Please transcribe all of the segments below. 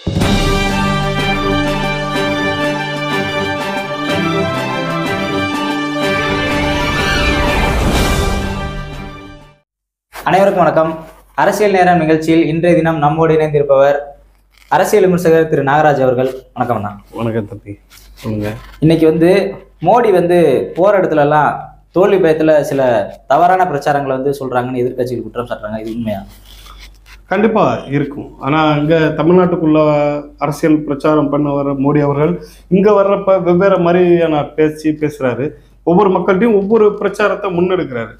அனைவருக்கும் வணக்கம். அரசியல் நேரம் நிகழ்ச்சியில் இன்றைய தினம் நம்மோடு இணைந்திருப்பவர் அரசியல் விமர்சகர் திரு நாகராஜ் அவர்கள். வணக்கம் அண்ணா. வணக்கம் தம்பி, சொல்லுங்க. இன்னைக்கு மோடி போற இடத்துல எல்லாம் தோல்வி பயத்துல சில தவறான பிரச்சாரங்களை சொல்றாங்கன்னு எதிர்கட்சிகள் குற்றம் சாட்டுறாங்க. இது உண்மையா? கண்டிப்பா இருக்கும். ஆனா இங்க தமிழ்நாட்டுக்குள்ள அரசியல் பிரச்சாரம் பண்ண வர மோடி அவர்கள் இங்க வர்றப்ப வெவ்வேறு மாதிரியான பேசுறாரு. ஒவ்வொரு மக்கள்கிட்டையும் ஒவ்வொரு பிரச்சாரத்தை முன்னெடுக்கிறாரு.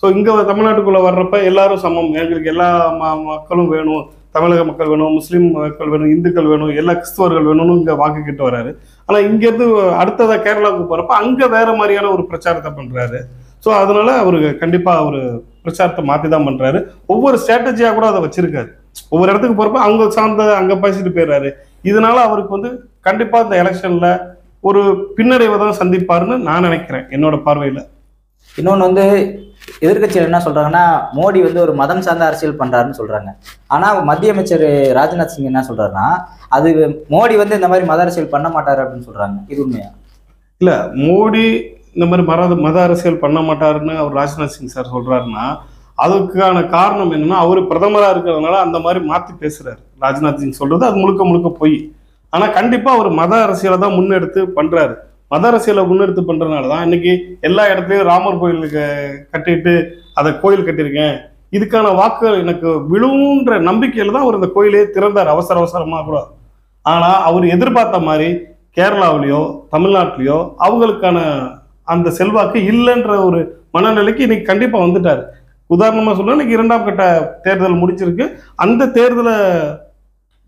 ஸோ இங்கே தமிழ்நாட்டுக்குள்ளே வர்றப்ப எல்லாரும் சமம், எங்களுக்கு எல்லா மக்களும் வேணும், தமிழக மக்கள் வேணும், முஸ்லீம் மக்கள் வேணும், இந்துக்கள் வேணும், எல்லா கிறிஸ்தவர்கள் வேணும்னு இங்கே வாக்கு கிட்ட வர்றாரு. ஆனால் இங்கேருந்து அடுத்ததாக கேரளாவுக்கு போகிறப்ப அங்கே வேற மாதிரியான ஒரு பிரச்சாரத்தை பண்ணுறாரு. ஸோ அதனால அவரு கண்டிப்பாக அவர் பிரச்சாரத்தை மாற்றி தான் பண்ணுறாரு. ஒவ்வொரு ஸ்ட்ராட்டஜியாக கூட அதை வச்சிருக்காரு. ஒவ்வொரு இடத்துக்கு போகிறப்ப அவங்க சார்ந்த அங்கே பேசிட்டு போயிடுறாரு. இதனால அவருக்கு கண்டிப்பாக இந்த எலெக்ஷனில் ஒரு பின்னடைவை தான் சந்திப்பாருன்னு நான் நினைக்கிறேன், என்னோட பார்வையில். இன்னொன்று எதிர்கட்சிகள் என்ன சொல்றாங்கன்னா, மோடி ஒரு மதம் சார்ந்த அரசியல் பண்றாருன்னு சொல்றாங்க. ஆனா மத்திய அமைச்சர் ராஜ்நாத் சிங் என்ன சொல்றாருன்னா, அது மோடி இந்த மாதிரி மத அரசியல் பண்ண மாட்டாரு அப்படின்னு சொல்றாங்க. இது உண்மையா? இல்ல, மோடி இந்த மாதிரி மத அரசியல் பண்ண மாட்டாருன்னு அவர் ராஜ்நாத் சிங் சார் சொல்றாருன்னா அதுக்கான காரணம் என்னன்னா, அவரு பிரதமரா இருக்கிறதுனால அந்த மாதிரி மாத்தி பேசுறாரு. ராஜ்நாத் சிங் சொல்றது அது முழுக்க முழுக்க போய். ஆனா கண்டிப்பா அவர் மத அரசியலை தான் முன்னெடுத்து பண்றாரு. மத அரசியலை முன்னெடுத்து பண்றதுனால தான் இன்னைக்கு எல்லா இடத்துலையும் ராமர் கோயிலுக்கு கட்டிட்டு அதை கோயில் கட்டியிருக்கேன், இதுக்கான வாக்குகள் எனக்கு விழுன்ற நம்பிக்கையில தான் அவர் இந்த கோயிலே திறந்தார் அவசரமா கூட. ஆனா அவர் எதிர்பார்த்த மாதிரி கேரளாவிலையோ தமிழ்நாட்டிலையோ அவங்களுக்கான அந்த செல்வாக்கு இல்லைன்ற ஒரு மனநிலைக்கு இன்னைக்கு கண்டிப்பா வந்துட்டாரு. உதாரணமா சொல்ல, இன்னைக்கு 2ஆம் கட்ட தேர்தல் முடிச்சிருக்கு. அந்த தேர்தலை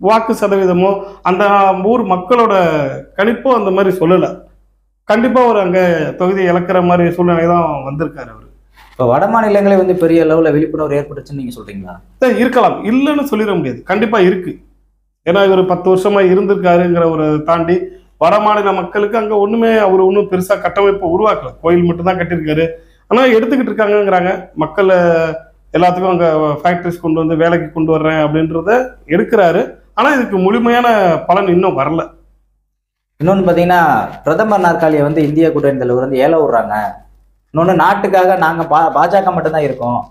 வாக்கு சதவீதமோ அந்த ஊர் மக்களோட கணிப்போ அந்த மாதிரி சொல்லலை. கண்டிப்பா அவர் அங்க தொகுதியை இழக்கிற மாதிரி சூழ்நிலை தான் வந்திருக்காரு அவரு. இப்போ வட மாநிலங்களே பெரிய அளவுல விழிப்புணர்வு ஏற்பட்டுச்சுன்னு நீங்க சொல்றீங்களா? இருக்கலாம், இல்லைன்னு சொல்லிட முடியாது, கண்டிப்பா இருக்கு. ஏன்னா இவர் 10 வருஷமா இருந்திருக்காருங்கிற ஒரு தாண்டி வட மாநில மக்களுக்கு அங்க அவர் ஒன்றும் பெருசா கட்டமைப்பு உருவாக்கல, கோயில் மட்டும்தான் கட்டியிருக்காரு. ஆனா எடுத்துக்கிட்டு இருக்காங்கிறாங்க மக்கள், எல்லாத்துக்கும் அங்க ஃபேக்டரிஸ் கொண்டு வந்து வேலைக்கு கொண்டு வர்றேன் அப்படின்றத எடுக்கிறாரு. ஆனா இதுக்கு முழுமையான பலன் இன்னும் வரல. இன்னொன்று பார்த்தீங்கன்னா, பிரதமர் நாற்காலியை இந்திய கூட்டணி தலைவர் ஏல விடுறாங்க. இன்னொன்று, நாட்டுக்காக நாங்கள் பாஜக மட்டும்தான் இருக்கோம்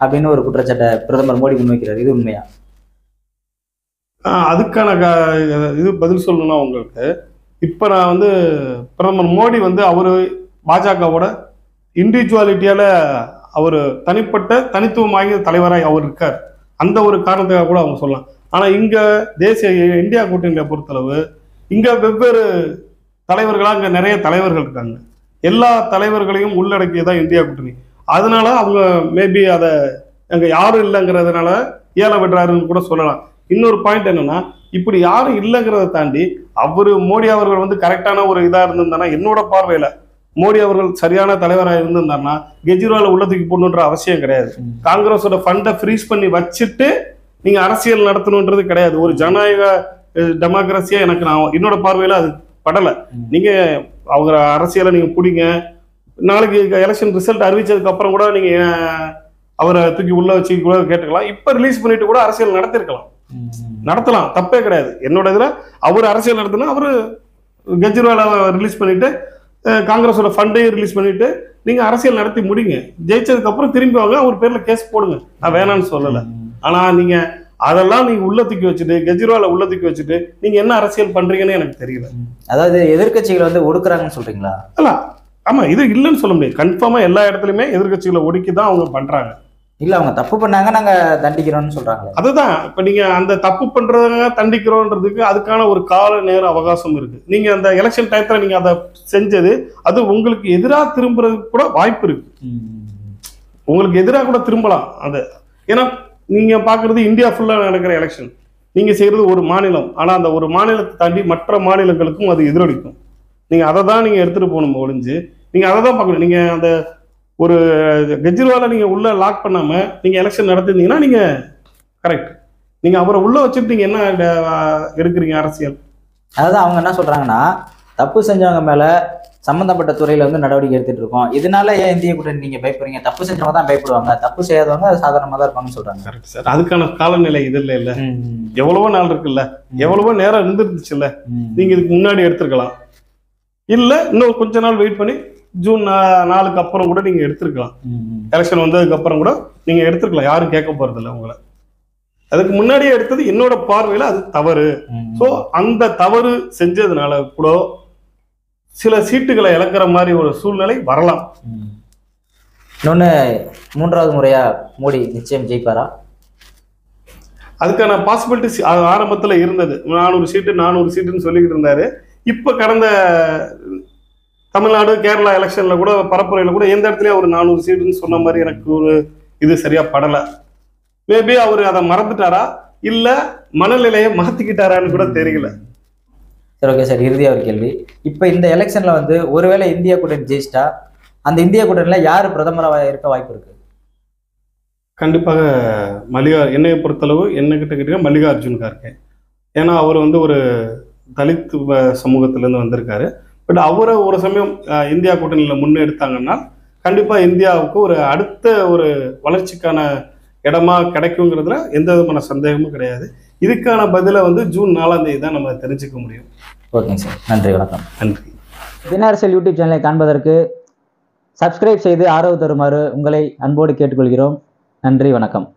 அப்படின்னு ஒரு குற்றச்சாட்டை பிரதமர் மோடி முன்வைக்கிறார். இது உண்மையா? அதுக்கான இது பதில் சொல்லணும்னா உங்களுக்கு, இப்போ நான் பிரதமர் மோடி அவரு பாஜகவோட இண்டிவிஜுவாலிட்டியால அவர் தனிப்பட்ட தனித்துவம் வாய்ந்த தலைவராக அவர் இருக்கார். அந்த ஒரு காரணத்துக்காக கூட அவங்க சொல்லலாம். ஆனால் இங்கே தேசிய இந்தியா கூட்டணியை பொறுத்தளவு இங்க வெவ்வேறு தலைவர்களா இங்க நிறைய தலைவர்கள் இருக்காங்க. எல்லா தலைவர்களையும் உள்ளடக்கியதான் இந்தியா கூட்டணி. அதனால அவங்க மேபி அதை அங்க யாரும் இல்லைங்கிறதுனால ஏல விடுறாருன்னு கூட சொல்லலாம். இன்னொரு பாயிண்ட் என்னன்னா, இப்படி யாரும் இல்லைங்கிறத தாண்டி மோடி அவர்கள் கரெக்டான ஒரு இதா இருந்திருந்தானா, என்னோட பார்வையில மோடி அவர்கள் சரியான தலைவராக இருந்திருந்தாருன்னா கெஜ்ரிவால் உள்ளத்துக்கு போடணுன்ற அவசியம் கிடையாது. காங்கிரஸோட ஃபண்டை ஃப்ரீஸ் பண்ணி வச்சுட்டு நீங்க அரசியல் நடத்தணுன்றது கிடையாது. ஒரு ஜனநாயக டெமோக்ரஸியா என்னோட பார்வையில அது படலை. நீங்க அவங்க அரசியலை நீங்க பிடிங்க, நாளைக்கு எலெக்ஷன் ரிசல்ட் அறிவிச்சதுக்கு அப்புறம் கூட நீங்க அவரை தூக்கி உள்ள வச்சு கூட கேட்டுக்கலாம். இப்ப ரிலீஸ் பண்ணிட்டு கூட அரசியல் நடத்திருக்கலாம், நடத்தலாம், தப்பே கிடையாது. என்னோட இதுல அவர் அரசியல் நடத்தினா அவரு கெஜ்ரிவாலை ரிலீஸ் பண்ணிட்டு காங்கிரஸோட ஃபண்டையும் ரிலீஸ் பண்ணிட்டு நீங்க அரசியல் நடத்தி முடிங்க. ஜெயிச்சதுக்கு அப்புறம் திரும்பி வாங்க, அவர் பேர்ல கேஸ் போடுங்க, நான் வேணான்னு சொல்லலை. ஆனா நீங்க அதெல்லாம் நீங்க உள்ளத்துக்கு வச்சுட்டு கெஜ்ரிவாலை உள்ளத்துக்கு வச்சுட்டு நீங்க என்ன அரசியல் பண்றீங்கன்னு எனக்கு தெரியல. அதாவது எதிர்கட்சிகளை ஒடுக்குறாங்கன்னு சொல்றீங்களா? அல்ல, ஆமா, இது இல்லைன்னு சொல்ல முடியாது. கன்ஃபார்மா எல்லா இடத்துலயுமே எதிர்கட்சிகளை ஒடுக்கி தான் அவங்க பண்றாங்க. இல்ல, அவங்க தப்பு பண்ணாங்க நாங்க தண்டிக்கிறோம்னு சொல்றாங்க. அதுதான் இப்ப நீங்க அந்த தப்பு பண்றவங்க தண்டிக்கிறோன்றதுக்கு அதுக்கான ஒரு கால நேர அவகாசம் இருக்கு. நீங்க அந்த எலெக்ஷன் டயத்துல நீங்க அதை செஞ்சது அது உங்களுக்கு எதிராக திரும்புறதுக்கு கூட வாய்ப்பு இருக்கு. உங்களுக்கு எதிராக கூட திரும்பலாம் அது. ஏன்னா நீங்க பாக்குறது இந்தியா ஃபுல்லா நடக்கிற எலெக்ஷன், நீங்க செய்யறது ஒரு மாநிலம். ஆனா அந்த ஒரு மாநிலத்தை தாண்டி மற்ற மாநிலங்களுக்கும் அது எதிரொலிக்கும். நீங்க அதை தான் நீங்க எடுத்துட்டு போகணும் ஒழிஞ்சு நீங்க அதை தான் பார்க்கணும். நீங்க அந்த ஒரு கெஜ்ரிவாலை நீங்க உள்ள லாக் பண்ணாம நீங்க எலெக்ஷன் நடத்திருந்தீங்கன்னா நீங்க கரெக்ட். நீங்க அவரை உள்ள வச்சுட்டு நீங்க என்ன எடுக்கிறீங்க அரசியல்? அதாவது அவங்க என்ன சொல்றாங்கன்னா, தப்பு செஞ்சவங்க மேல சம்பந்தப்பட்ட துறையில வந்து நடவடிக்கை எடுத்துட்டு இருக்கோம். இதனால ஏன் இந்திய கூட்டணி நீங்க பயப்படுறீங்க? தப்பு செஞ்சவங்க தான் பயப்படுவாங்க, தப்பு செய்யாதவங்க சாதாரணமா தான் இருப்பாங்கன்னு சொல்றாங்க. Correct sir. அதுக்கான காலநிலை இது இல்ல எவ்வளவோ நாள் இருக்குல்ல, எவ்வளவோ நேரம் இருந்துருச்சுல்ல. நீங்க இதுக்கு முன்னாடி எடுத்திருக்கலாம், இல்ல இன்னும் கொஞ்ச நாள் வெயிட் பண்ணி ஜூன் 4க்கு அப்புறம் கூட நீங்க எடுத்திருக்கலாம். எலெக்ஷன் வந்ததுக்கு அப்புறம் கூட நீங்க எடுத்திருக்கலாம், யாரும் கேட்க போறது இல்லை உங்களை. அதுக்கு முன்னாடியே எடுத்தது என்னோட பார்வையில அது தவறு. ஸோ அந்த தவறு செஞ்சதுனால கூட சில சீட்டுகளை இழக்கிற மாதிரி ஒரு சூழ்நிலை வரலாம். இன்னொன்னு, 3வது முறையா மோடி நிச்சயம் ஜெயிப்பாரா? அதுக்கான பாசிபிலிட்டிஸ் ஆரம்பத்துல இருந்தது. 400 சீட்டுன்னு சொல்லிக்கிட்டு இருந்தாரு. இப்ப கடந்த தமிழ்நாடு கேரளா எலெக்ஷன்ல கூட பரப்புரையில கூட எந்த இடத்துலயும் ஒரு 400 சீட்டுன்னு சொன்ன மாதிரி எனக்கு ஒரு இது சரியா படல. மேபி அவரு அதை மறந்துட்டாரா இல்ல மனநிலையை மாத்திக்கிட்டாரான்னு கூட தெரியல. சரி, ஓகே சார். இறுதியா ஒரு கேள்வி. இப்ப இந்த எலெக்ஷன்ல வந்து ஒருவேளை இந்தியா கூட்டணி ஜெயிச்சிட்டா அந்த இந்திய கூட்டணியில யாரு பிரதமராக இருக்க வாய்ப்பு இருக்கு? கண்டிப்பாக என்னையை பொறுத்தளவு என்ன கிட்ட கேட்டீங்க மல்லிகார்ஜுன் கார்கே. ஏன்னா அவர் வந்து ஒரு தலித் சமூகத்திலேருந்து வந்திருக்காரு. பட் அவரை ஒரு சமயம் இந்தியா கூட்டணியில் முன்னெடுத்தாங்கன்னா கண்டிப்பாக இந்தியாவுக்கு ஒரு அடுத்த ஒரு வளர்ச்சிக்கான இடமா கிடைக்குங்கிறதுல எந்த விதமான சந்தேகமும் கிடையாது. இதுக்கான பதிலை வந்து ஜூன் 4ஆம் தேதி தான் நம்ம தெரிஞ்சுக்க முடியும். ஓகேங்க சார், நன்றி, வணக்கம். நன்றி. தினஅரசியல் யூடியூப் சேனலை காண்பதற்கு சப்ஸ்கிரைப் செய்து ஆதரவு தருமாறு உங்களை அன்போடு கேட்டுக்கொள்கிறோம். நன்றி, வணக்கம்.